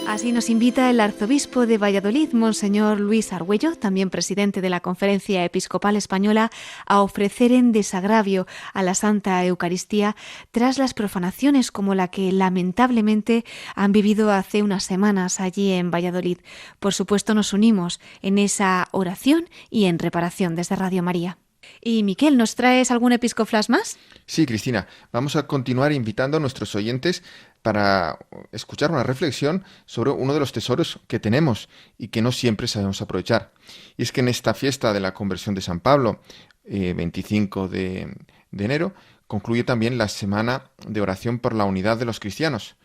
Así nos invita el arzobispo de Valladolid, Monseñor Luis Argüello, también presidente de la Conferencia Episcopal Española, a ofrecer en desagravio a la Santa Eucaristía tras las profanaciones como la que lamentablemente han vivido hace unas semanas allí en Valladolid. Por supuesto, nos unimos en esa oración y en reparación desde Radio María. Y Miquel, ¿nos traes algún episcoflash más? Sí, Cristina, vamos a continuar invitando a nuestros oyentes para escuchar una reflexión sobre uno de los tesoros que tenemos y que no siempre sabemos aprovechar. Y es que en esta fiesta de la conversión de San Pablo, 25 de enero, concluye también la semana de oración por la unidad de los cristianos.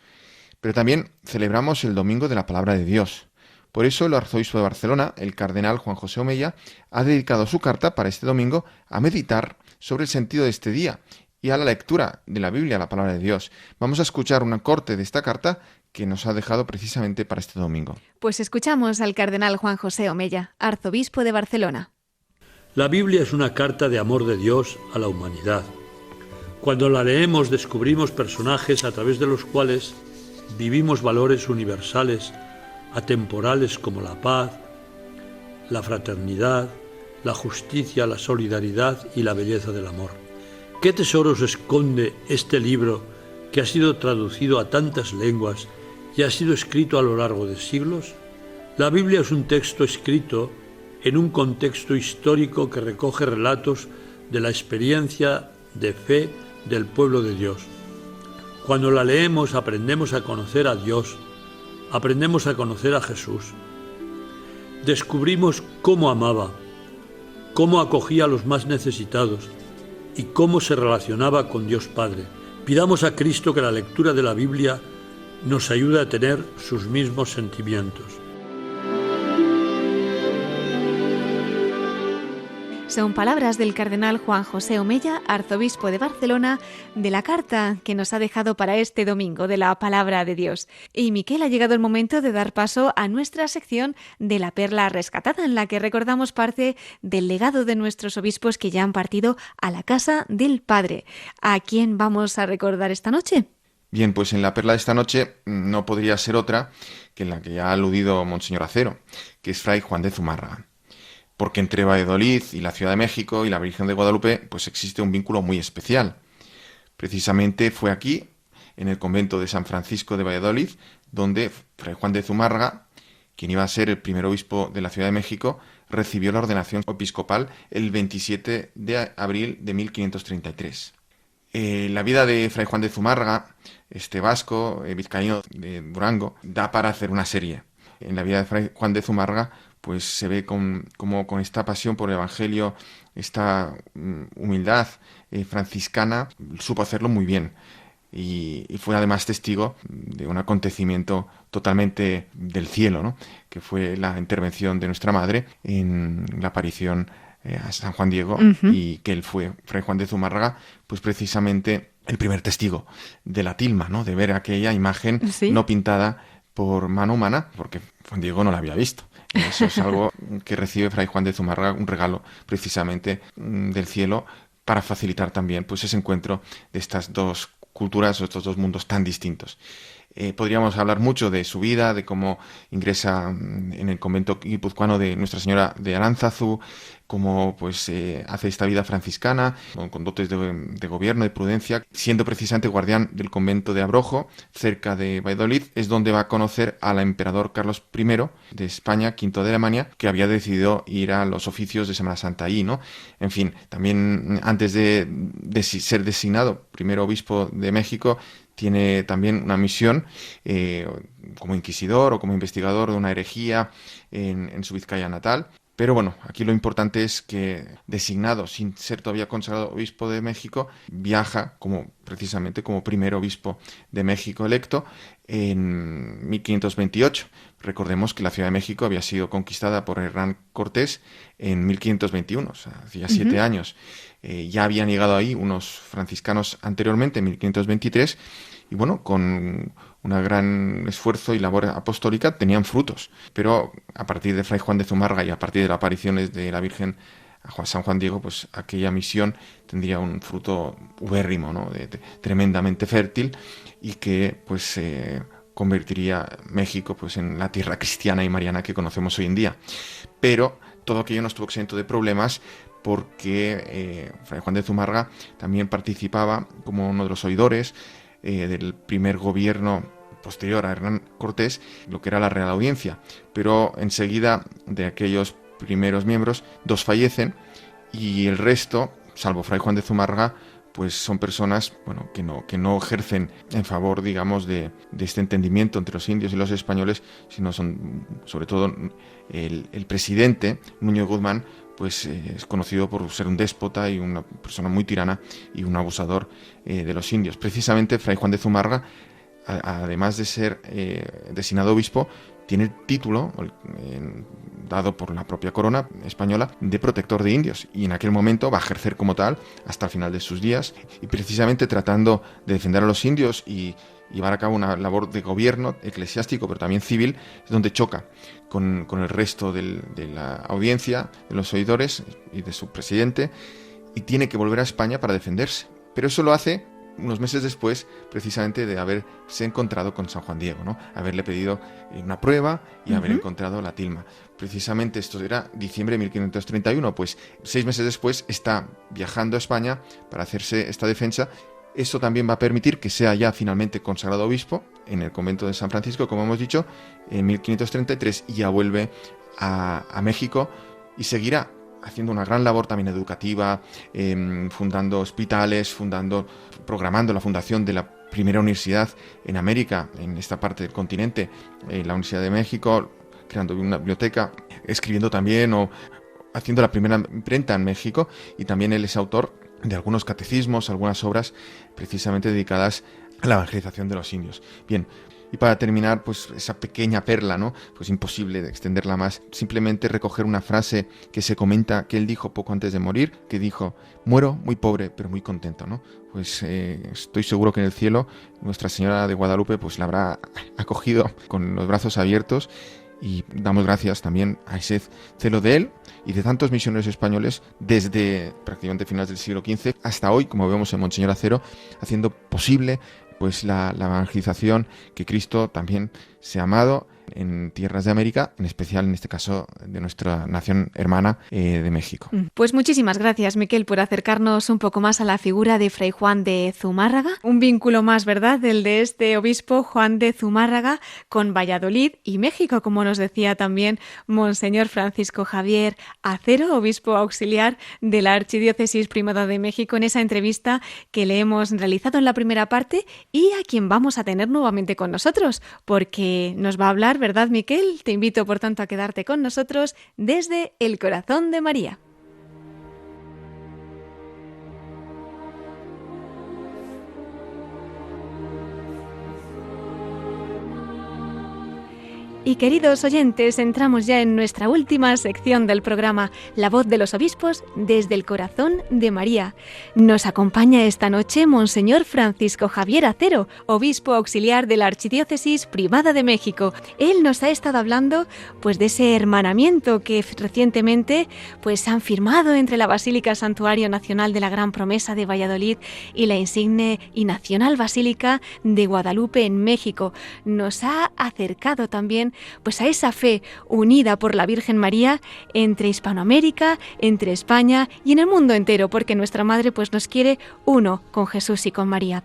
Pero también celebramos el Domingo de la Palabra de Dios. Por eso el arzobispo de Barcelona, el cardenal Juan José Omella, ha dedicado su carta para este domingo a meditar sobre el sentido de este día y a la lectura de la Biblia, la palabra de Dios. Vamos a escuchar una corte de esta carta que nos ha dejado precisamente para este domingo. Pues escuchamos al cardenal Juan José Omella, arzobispo de Barcelona. La Biblia es una carta de amor de Dios a la humanidad. Cuando la leemos descubrimos personajes a través de los cuales vivimos valores universales, atemporales como la paz, la fraternidad, la justicia, la solidaridad y la belleza del amor. ¿Qué tesoros esconde este libro que ha sido traducido a tantas lenguas y ha sido escrito a lo largo de siglos? La Biblia es un texto escrito en un contexto histórico que recoge relatos de la experiencia de fe del pueblo de Dios. Cuando la leemos aprendemos a conocer a Dios, aprendemos a conocer a Jesús. Descubrimos cómo amaba, cómo acogía a los más necesitados y cómo se relacionaba con Dios Padre. Pidamos a Cristo que la lectura de la Biblia nos ayude a tener sus mismos sentimientos. Son palabras del cardenal Juan José Omella, arzobispo de Barcelona, de la carta que nos ha dejado para este domingo de la Palabra de Dios. Y Miquel, ha llegado el momento de dar paso a nuestra sección de la Perla Rescatada, en la que recordamos parte del legado de nuestros obispos que ya han partido a la casa del Padre. ¿A quién vamos a recordar esta noche? Bien, pues en la perla de esta noche no podría ser otra que en la que ya ha aludido Monseñor Acero, que es Fray Juan de Zumárraga. Porque entre Valladolid y la Ciudad de México y la Virgen de Guadalupe pues existe un vínculo muy especial. Precisamente fue aquí, en el convento de San Francisco de Valladolid, donde Fray Juan de Zumárraga, quien iba a ser el primer obispo de la Ciudad de México, recibió la ordenación episcopal el 27 de abril de 1533. La vida de Fray Juan de Zumárraga, este vasco, vizcaíno de Durango, da para hacer una serie. En la vida de Fray Juan de Zumárraga pues se ve como con esta pasión por el Evangelio, esta humildad franciscana, supo hacerlo muy bien. Y fue además testigo de un acontecimiento totalmente del cielo, ¿no? Que fue la intervención de nuestra Madre en la aparición a San Juan Diego, y que él fue, Fray Juan de Zumárraga, pues precisamente el primer testigo de la tilma, ¿no? De ver aquella imagen no pintada por mano humana, porque Juan Diego no la había visto. Y eso es algo que recibe Fray Juan de Zumárraga, un regalo precisamente del cielo, para facilitar también pues ese encuentro de estas dos culturas, estos dos mundos tan distintos. Podríamos hablar mucho de su vida, de cómo ingresa en el convento guipuzcoano de Nuestra Señora de Aránzazu, cómo pues hace esta vida franciscana, con dotes de gobierno, de prudencia, siendo precisamente guardián del convento de Abrojo, cerca de Valladolid, es donde va a conocer al emperador Carlos I de España, V de Alemania, que había decidido ir a los oficios de Semana Santa allí, ¿no? En fin, también antes de ser designado primer obispo de México, tiene también una misión como inquisidor o como investigador de una herejía en su Vizcaya natal. Pero bueno, aquí lo importante es que, designado, sin ser todavía consagrado obispo de México, viaja precisamente como primer obispo de México electo en 1528. Recordemos que la Ciudad de México había sido conquistada por Hernán Cortés en 1521, o sea, hacía 7 años. Ya habían llegado ahí unos franciscanos anteriormente, en 1523, y bueno, con un gran esfuerzo y labor apostólica tenían frutos. Pero a partir de Fray Juan de Zumárraga y a partir de las apariciones de la Virgen a San Juan Diego, pues aquella misión tendría un fruto ubérrimo, ¿no? Tremendamente fértil, y que pues convertiría México pues en la tierra cristiana y mariana que conocemos hoy en día. Pero todo aquello no estuvo exento de problemas, porque Fray Juan de Zumárraga también participaba como uno de los oidores del primer gobierno posterior a Hernán Cortés, lo que era la Real Audiencia. Pero enseguida, de aquellos primeros miembros, 2 fallecen, y el resto, salvo Fray Juan de Zumárraga, pues son personas, bueno, que no ejercen en favor, digamos, de este entendimiento entre los indios y los españoles, sino son, sobre todo, el presidente, Núñez Guzmán, pues es conocido por ser un déspota y una persona muy tirana y un abusador de los indios. Precisamente Fray Juan de Zumárraga, además de ser designado obispo, tiene el título dado por la propia corona española de protector de indios, y en aquel momento va a ejercer como tal hasta el final de sus días, y precisamente tratando de defender a los indios y llevar a cabo una labor de gobierno eclesiástico, pero también civil, es donde choca con el resto de la audiencia, de los oidores y de su presidente, y tiene que volver a España para defenderse. Pero eso lo hace unos meses después, precisamente, de haberse encontrado con San Juan Diego, ¿no? Haberle pedido una prueba y haber encontrado la tilma. Precisamente esto era diciembre de 1531, pues 6 meses después está viajando a España para hacerse esta defensa. Esto también va a permitir que sea ya finalmente consagrado obispo en el convento de San Francisco, como hemos dicho, en 1533, y ya vuelve a México y seguirá haciendo una gran labor también educativa, fundando hospitales, programando la fundación de la primera universidad en América, en esta parte del continente, la Universidad de México, creando una biblioteca, escribiendo también o haciendo la primera imprenta en México, y también él es autor de algunos catecismos, algunas obras precisamente dedicadas a la evangelización de los indios. Bien, y para terminar, pues esa pequeña perla, ¿no? Pues imposible de extenderla más. Simplemente recoger una frase que se comenta que él dijo poco antes de morir, que dijo: muero muy pobre, pero muy contento, ¿no? Pues estoy seguro que en el cielo Nuestra Señora de Guadalupe pues la habrá acogido con los brazos abiertos, y damos gracias también a ese celo de él y de tantos misioneros españoles desde prácticamente finales del siglo XV hasta hoy, como vemos en Monseñor Acero, haciendo posible pues la evangelización que Cristo también se ha amado en tierras de América, en especial en este caso de nuestra nación hermana de México. Pues muchísimas gracias, Miquel, por acercarnos un poco más a la figura de Fray Juan de Zumárraga. Un vínculo más, ¿verdad?, el de este obispo Juan de Zumárraga con Valladolid y México, como nos decía también Monseñor Francisco Javier Acero, obispo auxiliar de la Archidiócesis Primada de México, en esa entrevista que le hemos realizado en la primera parte y a quien vamos a tener nuevamente con nosotros, porque nos va a hablar, ¿verdad, Miquel? Te invito, por tanto, a quedarte con nosotros desde el corazón de María. Y queridos oyentes, entramos ya en nuestra última sección del programa, La Voz de los Obispos desde el Corazón de María. Nos acompaña esta noche Monseñor Francisco Javier Acero, obispo auxiliar de la Archidiócesis Primada de México. Él nos ha estado hablando pues de ese hermanamiento que recientemente pues han firmado entre la Basílica Santuario Nacional de la Gran Promesa de Valladolid y la insigne y nacional Basílica de Guadalupe en México. Nos ha acercado también pues a esa fe unida por la Virgen María entre Hispanoamérica, entre España y en el mundo entero, porque nuestra Madre pues nos quiere uno con Jesús y con María.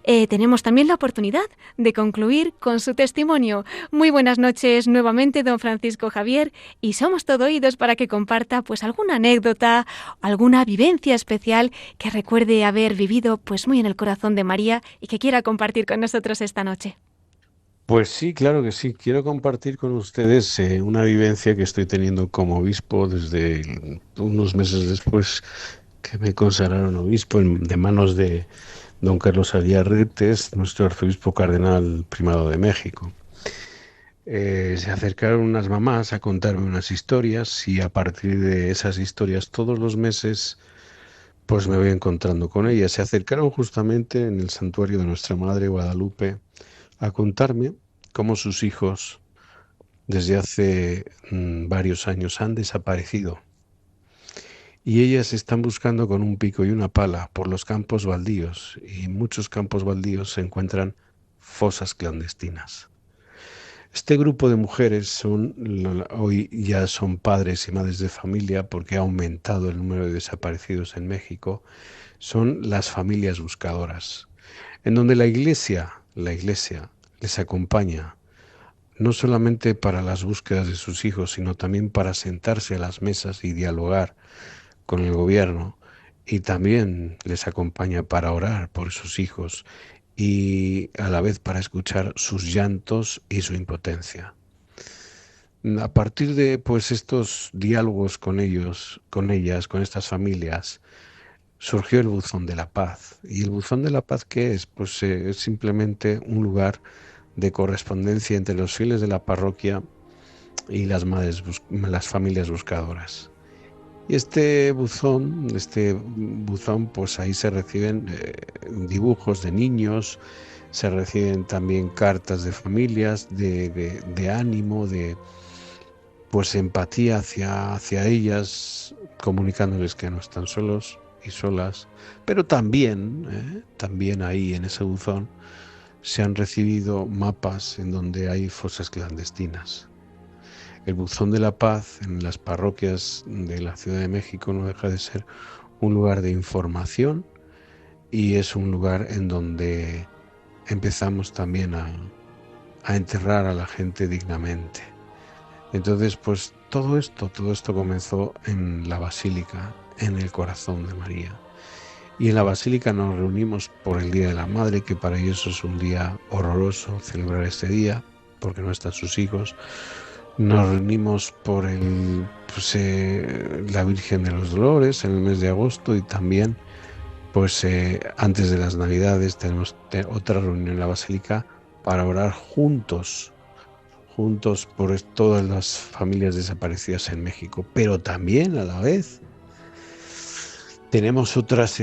Tenemos también la oportunidad de concluir con su testimonio. Muy buenas noches nuevamente, don Francisco Javier, y somos todo oídos para que comparta pues alguna anécdota, alguna vivencia especial que recuerde haber vivido pues muy en el corazón de María y que quiera compartir con nosotros esta noche. Pues sí, claro que sí. Quiero compartir con ustedes una vivencia que estoy teniendo como obispo desde unos meses después que me consagraron obispo de manos de don Carlos Aguiar Retes, nuestro arzobispo cardenal primado de México. Se acercaron unas mamás a contarme unas historias y a partir de esas historias todos los meses pues me voy encontrando con ellas. Se acercaron justamente en el santuario de Nuestra Madre Guadalupe a contarme cómo sus hijos desde hace varios años han desaparecido y ellas están buscando con un pico y una pala por los campos baldíos, y en muchos campos baldíos se encuentran fosas clandestinas. Este grupo de mujeres hoy ya son padres y madres de familia porque ha aumentado el número de desaparecidos en México. Son las familias buscadoras, en donde la iglesia les acompaña, no solamente para las búsquedas de sus hijos, sino también para sentarse a las mesas y dialogar con el gobierno, y también les acompaña para orar por sus hijos y a la vez para escuchar sus llantos y su impotencia. A partir de pues estos diálogos con ellos, con ellas, con estas familias, surgió el Buzón de la Paz. ¿Y el Buzón de la Paz qué es? Pues es simplemente un lugar de correspondencia entre los fieles de la parroquia y las familias buscadoras. Y este buzón, pues ahí se reciben dibujos de niños, se reciben también cartas de familias, de ánimo, de pues empatía hacia ellas, comunicándoles que no están solos y solas, pero también ahí en ese buzón se han recibido mapas en donde hay fosas clandestinas. El Buzón de la Paz en las parroquias de la Ciudad de México no deja de ser un lugar de información y es un lugar en donde empezamos también a enterrar a la gente dignamente. Entonces, pues todo esto comenzó en la Basílica, en el Corazón de María. Y en la Basílica nos reunimos por el Día de la Madre, que para ellos es un día horroroso celebrar este día, porque no están sus hijos. Nos reunimos por la Virgen de los Dolores en el mes de agosto, y también pues antes de las Navidades tenemos otra reunión en la Basílica para orar juntos por todas las familias desaparecidas en México. Pero también a la vez tenemos otras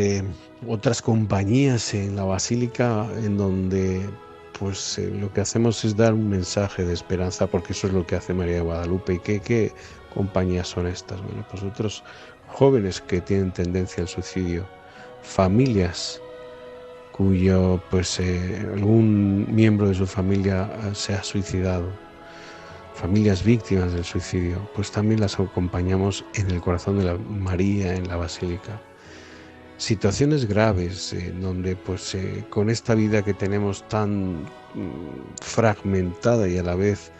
compañías en la Basílica en donde pues lo que hacemos es dar un mensaje de esperanza, porque eso es lo que hace María de Guadalupe. ¿Y qué compañías son estas? Bueno, pues otros jóvenes que tienen tendencia al suicidio, familias cuyo algún miembro de su familia se ha suicidado, familias víctimas del suicidio, pues también las acompañamos en el Corazón de la María en la Basílica. Situaciones graves donde pues con esta vida que tenemos tan fragmentada y a la vez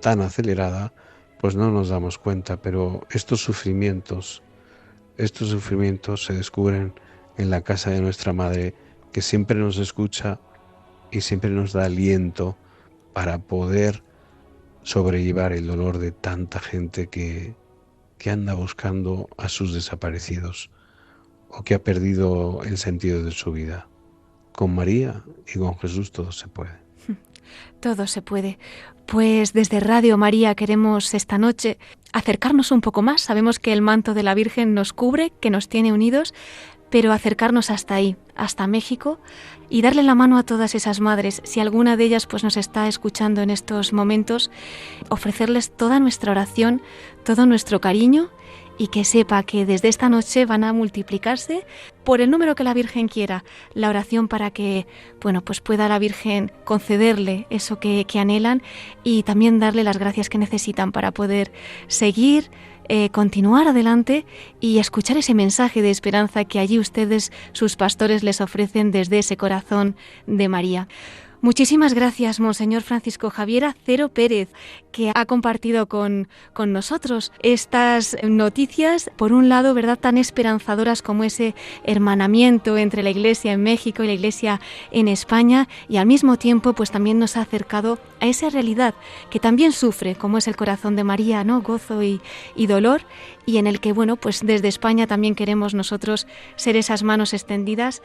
tan acelerada, pues no nos damos cuenta, pero estos sufrimientos se descubren en la casa de nuestra Madre, que siempre nos escucha y siempre nos da aliento para poder sobrellevar el dolor de tanta gente que anda buscando a sus desaparecidos o que ha perdido el sentido de su vida. Con María y con Jesús todo se puede. Todo se puede. Pues desde Radio María queremos esta noche acercarnos un poco más. Sabemos que el manto de la Virgen nos cubre, que nos tiene unidos, pero acercarnos hasta ahí, hasta México, y darle la mano a todas esas madres. Si alguna de ellas pues nos está escuchando en estos momentos, ofrecerles toda nuestra oración, todo nuestro cariño, y que sepa que desde esta noche van a multiplicarse por el número que la Virgen quiera, la oración para que pues pueda la Virgen concederle eso que anhelan, y también darle las gracias que necesitan para poder seguir, continuar adelante y escuchar ese mensaje de esperanza que allí ustedes, sus pastores, les ofrecen desde ese Corazón de María. Muchísimas gracias, Monseñor Francisco Javier Acero Pérez, que ha compartido con nosotros estas noticias, por un lado, ¿verdad?, tan esperanzadoras como ese hermanamiento entre la Iglesia en México y la Iglesia en España, y al mismo tiempo pues también nos ha acercado a esa realidad que también sufre, como es el corazón de María, ¿no? Gozo y dolor, y en el que, bueno, pues desde España también queremos nosotros ser esas manos extendidas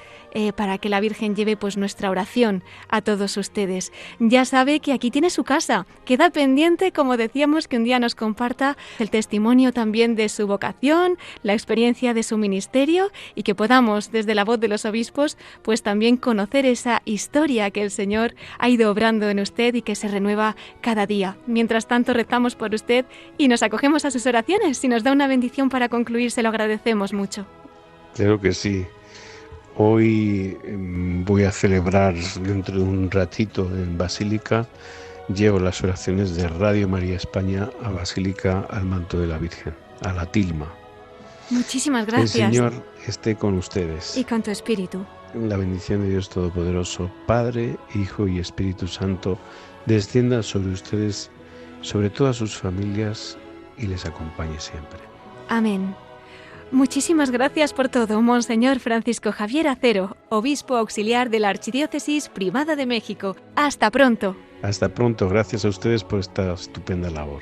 para que la Virgen lleve pues nuestra oración a todos ustedes. Ya sabe que aquí tiene su casa. Queda pendiente, como decíamos, que un día nos comparta el testimonio también de su vocación, la experiencia de su ministerio, y que podamos, desde la voz de los obispos, pues también conocer esa historia que el Señor ha ido obrando en usted y que se renueva cada día. Mientras tanto, rezamos por usted y nos acogemos a sus oraciones. Si nos da una bendición para concluir, se lo agradecemos mucho. Claro que sí. Hoy voy a celebrar dentro de un ratito en Basílica. Llevo las oraciones de Radio María España a Basílica al Manto de la Virgen, a la tilma. Muchísimas gracias. El Señor esté con ustedes. Y con tu espíritu. La bendición de Dios Todopoderoso, Padre, Hijo y Espíritu Santo, descienda sobre ustedes, sobre todas sus familias, y les acompañe siempre. Amén. Muchísimas gracias por todo, Monseñor Francisco Javier Acero, obispo auxiliar de la Archidiócesis Primada de México. Hasta pronto. Hasta pronto, gracias a ustedes por esta estupenda labor.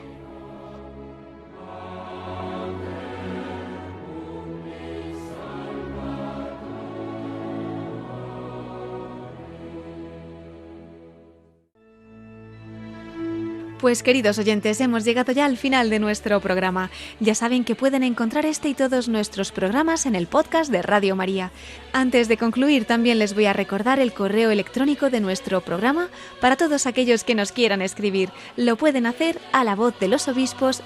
Pues queridos oyentes, hemos llegado ya al final de nuestro programa. Ya saben que pueden encontrar este y todos nuestros programas en el podcast de Radio María. Antes de concluir, también les voy a recordar el correo electrónico de nuestro programa para todos aquellos que nos quieran escribir. Lo pueden hacer a la voz de los obispos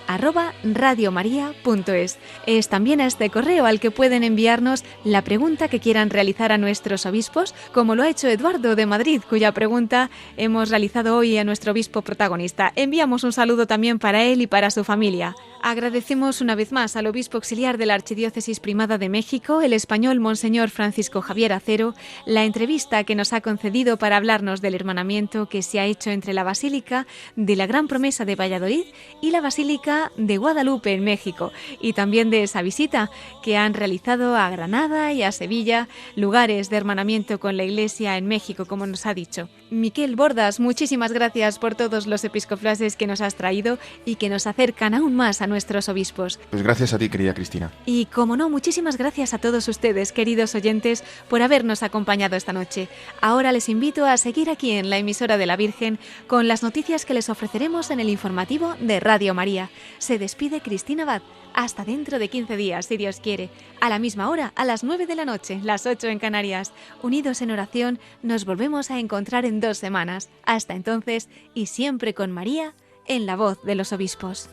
@radiomaria.es. Es también a este correo al que pueden enviarnos la pregunta que quieran realizar a nuestros obispos, como lo ha hecho Eduardo de Madrid, cuya pregunta hemos realizado hoy a nuestro obispo protagonista. Enviamos un saludo también para él y para su familia. Agradecemos una vez más al obispo auxiliar de la Archidiócesis Primada de México, el español Monseñor Francisco Javier Acero, la entrevista que nos ha concedido para hablarnos del hermanamiento que se ha hecho entre la Basílica de la Gran Promesa de Valladolid y la Basílica de Guadalupe en México, y también de esa visita que han realizado a Granada y a Sevilla, lugares de hermanamiento con la Iglesia en México, como nos ha dicho. Miquel Bordas, muchísimas gracias por todos los episcoplases que nos has traído y que nos acercan aún más a nuestros obispos. Pues gracias a ti, querida Cristina. Y como no, muchísimas gracias a todos ustedes, queridos oyentes, por habernos acompañado esta noche. Ahora les invito a seguir aquí en la emisora de la Virgen con las noticias que les ofreceremos en el informativo de Radio María. Se despide Cristina Abad. Hasta dentro de 15 días, si Dios quiere. A la misma hora, a las 9 de la noche, las 8 en Canarias. Unidos en oración, nos volvemos a encontrar en 2 semanas. Hasta entonces, y siempre con María, en la voz de los obispos.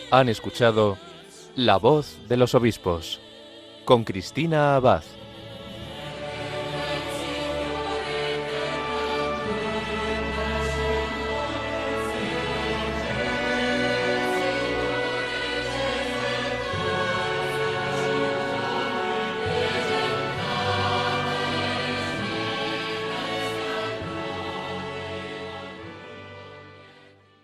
Han escuchado La Voz de los Obispos con Cristina Abad.